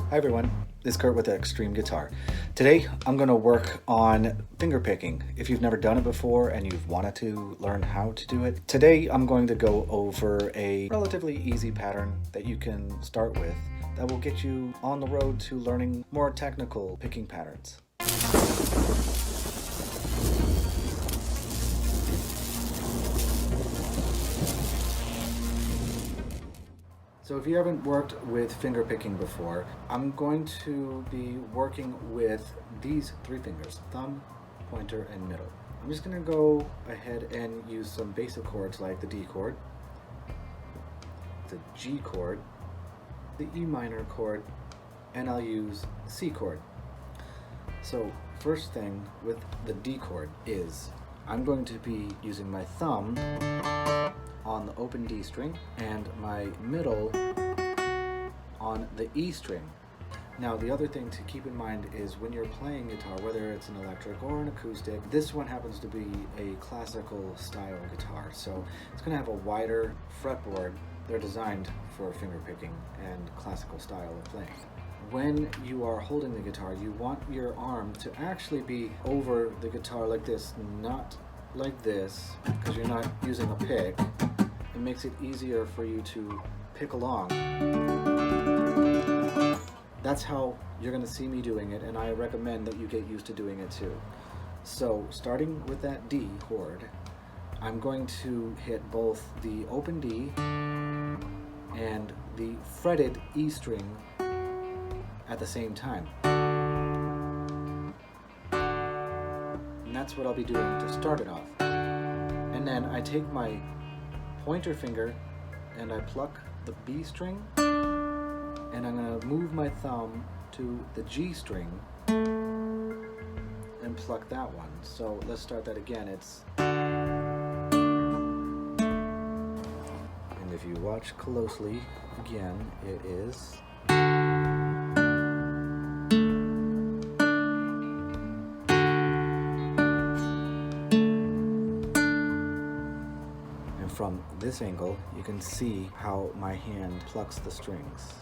Hi everyone, this is Kurt with Axtreme-Guitar. Today I'm going to work on finger picking. If you've never done it before and you've wanted to learn how to do it, today I'm going to go over a relatively easy pattern that you can start with that will get you on the road to learning more technical picking patterns. So if you haven't worked with finger picking before, I'm going to be working with these three fingers, thumb, pointer, and middle. I'm just going to go ahead and use some basic chords like the D chord, the G chord, the E minor chord, and I'll use the C chord. So first thing with the D chord is I'm going to be using my thumb on the open D string and my middle on the E string. Now the other thing to keep in mind is when you're playing guitar, whether it's an electric or an acoustic, this one happens to be a classical style guitar, so it's going to have a wider fretboard. They're designed for finger picking and classical style of playing. When you are holding the guitar, you want your arm to actually be over the guitar like this, not like this, because you're not using a pick. It makes it easier for you to pick along. That's how you're going to see me doing it, and I recommend that you get used to doing it too. So starting with that D chord, I'm going to hit both the open D and the fretted E string at the same time. And that's what I'll be doing to start it off. And then I take my pointer finger and I pluck the B string, and I'm going to move my thumb to the G string and pluck that one. So let's start that again. And if you watch closely, again, it is. From this angle, you can see how my hand plucks the strings.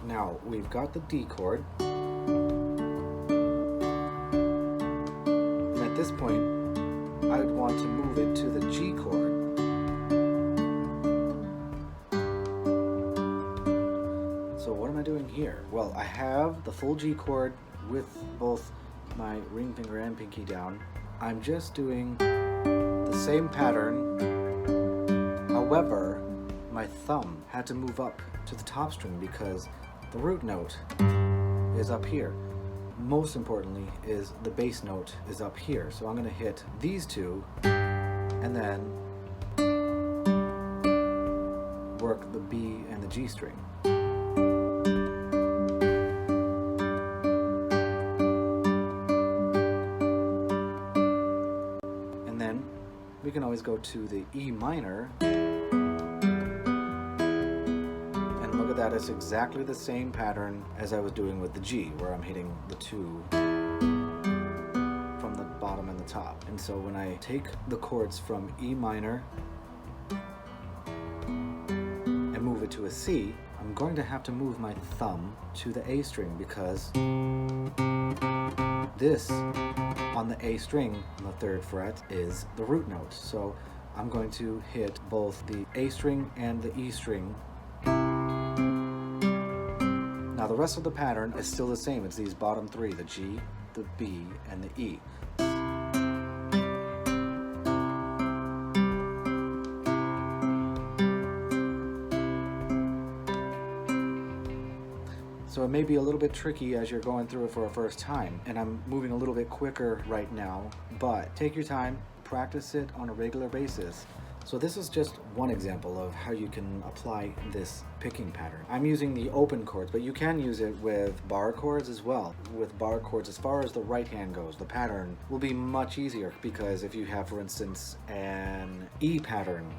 Now, we've got the D chord. And at this point, I would want to move it to the G chord. So what am I doing here? Well, I have the full G chord with both my ring finger and pinky down. I'm just doing the same pattern. However, my thumb had to move up to the top string because the root note is up here. Most importantly is the bass note is up here. So I'm going to hit these two and then work the B and the G string. We can always go to the E minor, and look at that, it's exactly the same pattern as I was doing with the G, where I'm hitting the two from the bottom and the top. And so when I take the chords from E minor and move it to a C, I'm going to have to move my thumb to the A string because this on the A string on the 3rd fret is the root note. So I'm going to hit both the A string and the E string. Now the rest of the pattern is still the same. It's these bottom three, the G, the B, and the E. So it may be a little bit tricky as you're going through it for a first time, and I'm moving a little bit quicker right now, but take your time, practice it on a regular basis. So this is just one example of how you can apply this picking pattern. I'm using the open chords, but you can use it with bar chords as well. With bar chords, as far as the right hand goes, the pattern will be much easier because if you have, for instance, an E pattern,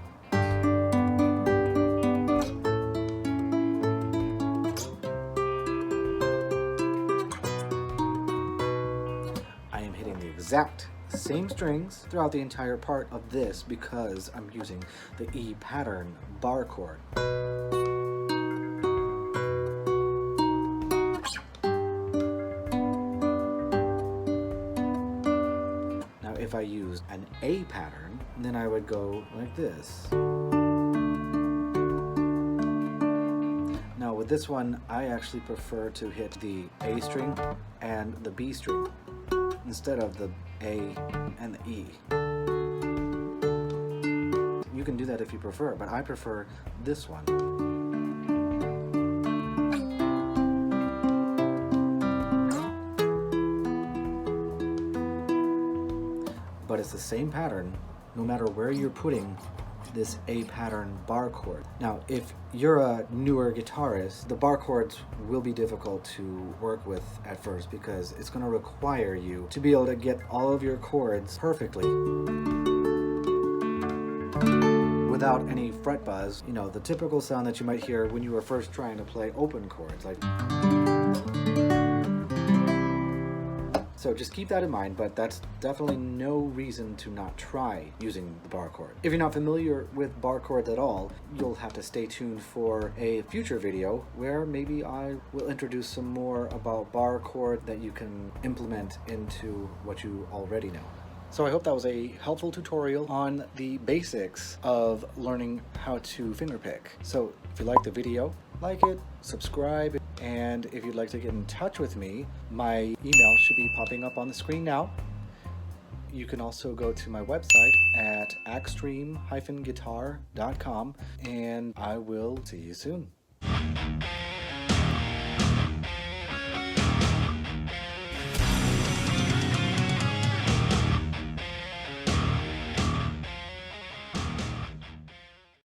exact same strings throughout the entire part of this because I'm using the E pattern bar chord. Now if I used an A pattern, then I would go like this. Now with this one, I actually prefer to hit the A string and the B string instead of the A and the E. You can do that if you prefer, but I prefer this one. But it's the same pattern no matter where you're putting this A pattern bar chord. Now, if you're a newer guitarist, the bar chords will be difficult to work with at first because it's going to require you to be able to get all of your chords perfectly without any fret buzz. You know, the typical sound that you might hear when you were first trying to play open chords, like. So just keep that in mind, but that's definitely no reason to not try using the bar chord. If you're not familiar with bar chords at all, you'll have to stay tuned for a future video where maybe I will introduce some more about bar chord that you can implement into what you already know. So I hope that was a helpful tutorial on the basics of learning how to fingerpick. So if you liked the video, like it, subscribe, and if you'd like to get in touch with me, my email should be popping up on the screen now. You can also go to my website at Axtreme-Guitar.com, and I will see you soon.